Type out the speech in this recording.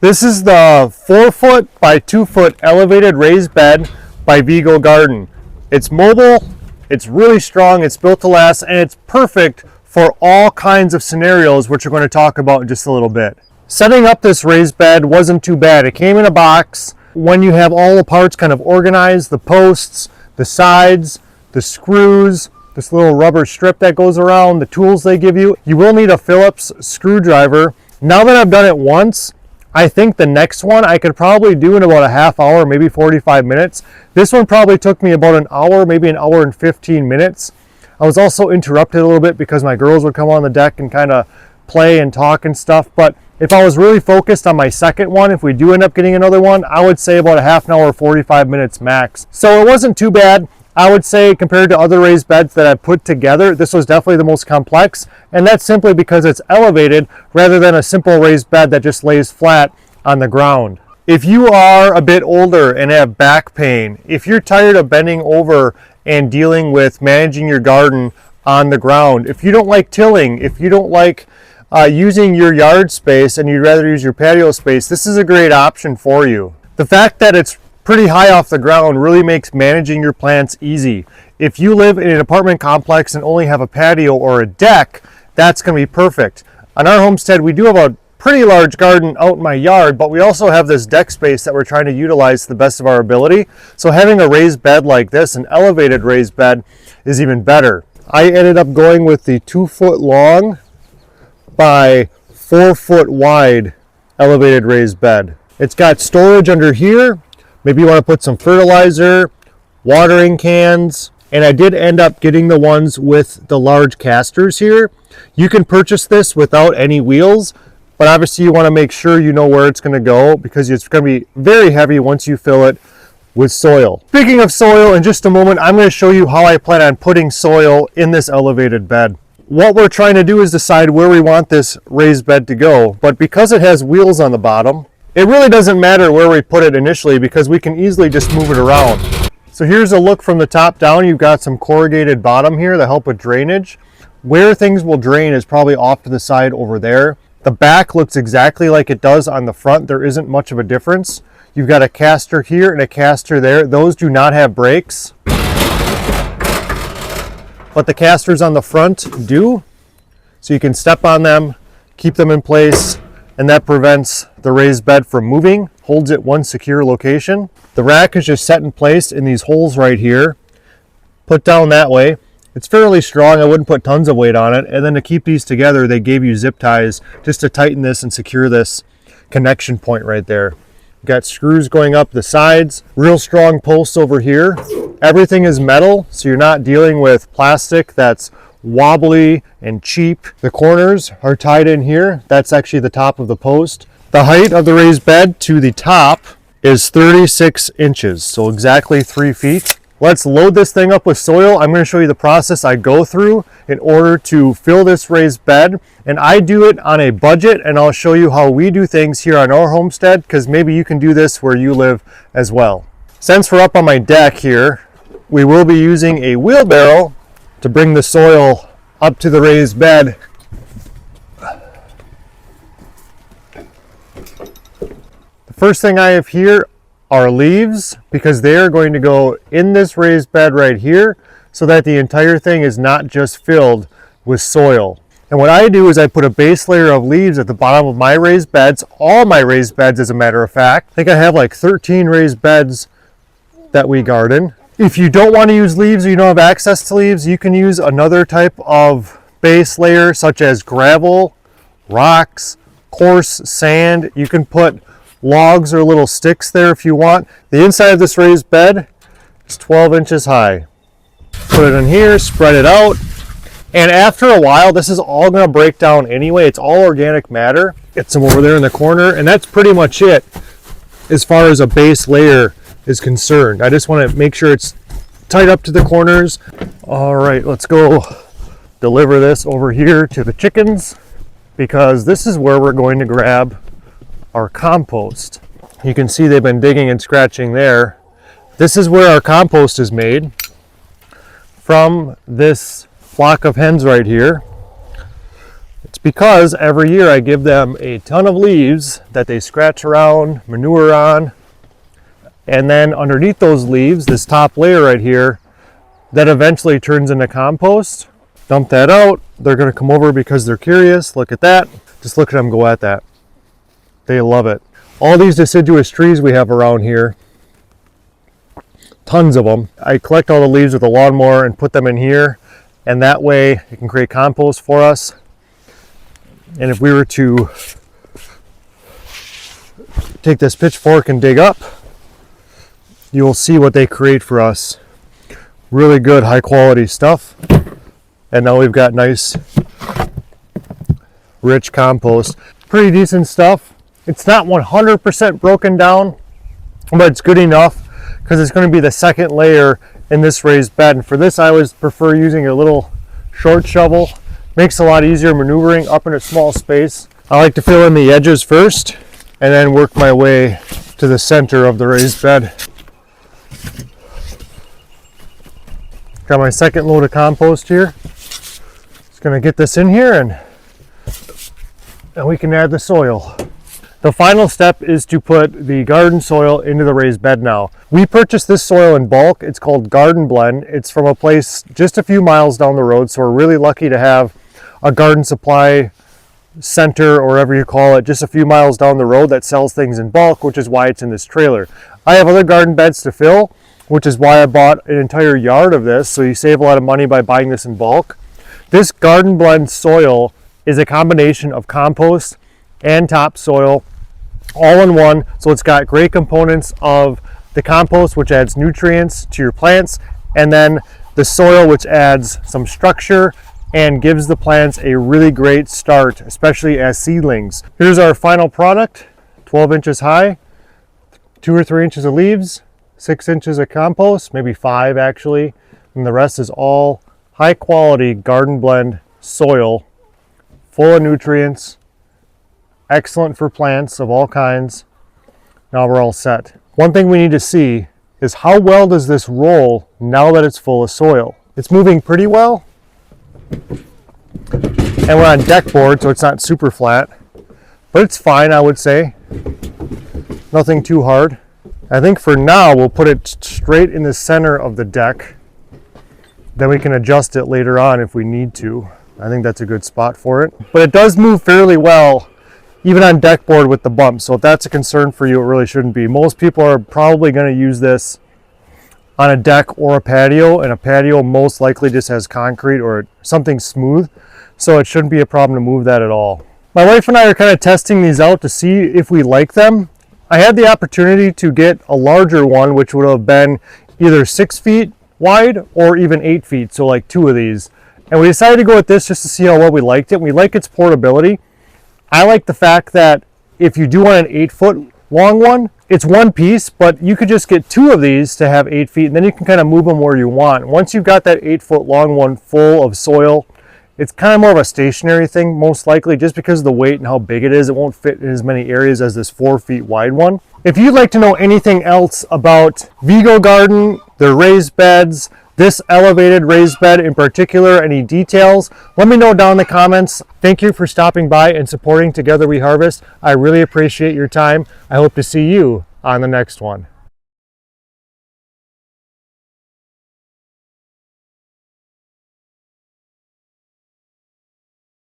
This is the 4-foot by 2-foot elevated raised bed by Vego Garden. It's mobile, it's really strong, it's built to last, and it's perfect for all kinds of scenarios, which we're going to talk about in just a little bit. Setting up this raised bed wasn't too bad. It came in a box. When you have all the parts kind of organized, the posts, the sides, the screws, this little rubber strip that goes around, the tools they give you, you will need a Phillips screwdriver. Now that I've done it once, I think the next one I could probably do in about a half hour, maybe 45 minutes. This one probably took me about an hour, maybe an hour and 15 minutes. I was also interrupted a little bit because my girls would come on the deck and kind of play and talk and stuff. But if I was really focused on my second one, if we do end up getting another one, I would say about a half an hour, 45 minutes max. So it wasn't too bad. I would say compared to other raised beds that I've put together, this was definitely the most complex. And that's simply because it's elevated rather than a simple raised bed that just lays flat on the ground. If you are a bit older and have back pain, if you're tired of bending over and dealing with managing your garden on the ground, if you don't like tilling, if you don't like using your yard space and you'd rather use your patio space, this is a great option for you. The fact that it's pretty high off the ground really makes managing your plants easy. If you live in an apartment complex and only have a patio or a deck, that's going to be perfect. On our homestead, we do have a pretty large garden out in my yard, but we also have this deck space that we're trying to utilize to the best of our ability. So having a raised bed like this, an elevated raised bed, is even better. I ended up going with the 2-foot long by 4-foot wide elevated raised bed. It's got storage under here. Maybe you want to put some fertilizer, watering cans, and I did end up getting the ones with the large casters here. You can purchase this without any wheels, but obviously you want to make sure you know where it's going to go because it's going to be very heavy once you fill it with soil. Speaking of soil, in just a moment, I'm going to show you how I plan on putting soil in this elevated bed. What we're trying to do is decide where we want this raised bed to go, but because it has wheels on the bottom, it really doesn't matter where we put it initially because we can easily just move it around. So here's a look from the top down. You've got some corrugated bottom here that help with drainage. Where things will drain is probably off to the side over there. The back looks exactly like it does on the front. There isn't much of a difference. You've got a caster here and a caster there. Those do not have brakes, but the casters on the front do. So you can step on them, keep them in place, and that prevents the raised bed from moving, holds it one secure location. The rack is just set in place in these holes right here, put down that way. It's fairly strong. I wouldn't put tons of weight on it. And then to keep these together, they gave you zip ties just to tighten this and secure this connection point right there. You've got screws going up the sides, real strong posts over here. Everything is metal, so you're not dealing with plastic that's wobbly and cheap. The corners are tied in here. That's actually the top of the post. The height of the raised bed to the top is 36 inches, so exactly 3 feet. Let's load this thing up with soil. I'm going to show you the process I go through in order to fill this raised bed. And I do it on a budget, and I'll show you how we do things here on our homestead, because maybe you can do this where you live as well. Since we're up on my deck here, we will be using a wheelbarrow to bring the soil up to the raised bed. The first thing I have here are leaves, because they are going to go in this raised bed right here so that the entire thing is not just filled with soil. And what I do is I put a base layer of leaves at the bottom of my raised beds, all my raised beds as a matter of fact. I think I have like 13 raised beds that we garden. If you don't want to use leaves or you don't have access to leaves, you can use another type of base layer such as gravel, rocks, coarse sand. You can put logs or little sticks there if you want. The inside of this raised bed is 12 inches high. Put it in here, spread it out, and after a while this is all going to break down anyway. It's all organic matter. Get some over there in the corner, and that's pretty much it as far as a base layer is concerned. I just want to make sure it's tight up to the corners. All right, let's go deliver this over here to the chickens, because this is where we're going to grab our compost. You can see they've been digging and scratching there. This is where our compost is made, from this flock of hens right here. It's because every year I give them a ton of leaves that they scratch around, manure on, and then underneath those leaves, this top layer right here, that eventually turns into compost. Dump that out. They're going to come over because they're curious. Look at that. Just look at them go at that. They love it. All these deciduous trees we have around here, tons of them. I collect all the leaves with a lawnmower and put them in here, and that way it can create compost for us. And if we were to take this pitchfork and dig up, you will see what they create for us. Really good, high quality stuff. And now we've got nice, rich compost. Pretty decent stuff. It's not 100% broken down, but it's good enough because it's going to be the second layer in this raised bed. And for this, I always prefer using a little short shovel. Makes it a lot easier maneuvering up in a small space. I like to fill in the edges first and then work my way to the center of the raised bed. Got my second load of compost here. Just gonna get this in here and we can add the soil. The final step is to put the garden soil into the raised bed now. We purchased this soil in bulk. It's called Garden Blend. It's from a place just a few miles down the road, so we're really lucky to have a garden supply center, or whatever you call it, just a few miles down the road that sells things in bulk, which is why it's in this trailer. I have other garden beds to fill, which is why I bought an entire yard of this, so you save a lot of money by buying this in bulk. This Garden Blend soil is a combination of compost and topsoil all in one, so it's got great components of the compost, which adds nutrients to your plants, and then the soil, which adds some structure and gives the plants a really great start, especially as seedlings. Here's our final product, 12 inches high, 2 or 3 inches of leaves, 6 inches of compost, maybe 5 actually, and the rest is all high quality Garden Blend soil, full of nutrients, excellent for plants of all kinds. Now we're all set. One thing we need to see is how well does this roll now that it's full of soil. It's moving pretty well. And we're on deck board, so it's not super flat, but it's fine, I would say. Nothing too hard. I think for now we'll put it straight in the center of the deck. Then we can adjust it later on if we need to. I think that's a good spot for it. But it does move fairly well, even on deck board with the bump. So if that's a concern for you, it really shouldn't be. Most people are probably going to use this on a deck or a patio, and a patio most likely just has concrete or something smooth, so it shouldn't be a problem to move that at all. My wife and I are kind of testing these out to see if we like them. I had the opportunity to get a larger one, which would have been either 6 feet wide or even 8 feet, so like 2 of these. And we decided to go with this just to see how well we liked it. We like its portability. I like the fact that if you do want an 8-foot long one, it's one piece, but you could just get 2 of these to have 8 feet, and then you can kind of move them where you want. Once you've got that 8-foot long one full of soil, it's kind of more of a stationary thing, most likely, just because of the weight and how big it is. It won't fit in as many areas as this 4 feet wide one. If you'd like to know anything else about Vego Garden, their raised beds, this elevated raised bed in particular, any details, let me know down in the comments. Thank you for stopping by and supporting Together We Harvest. I really appreciate your time. I hope to see you on the next one.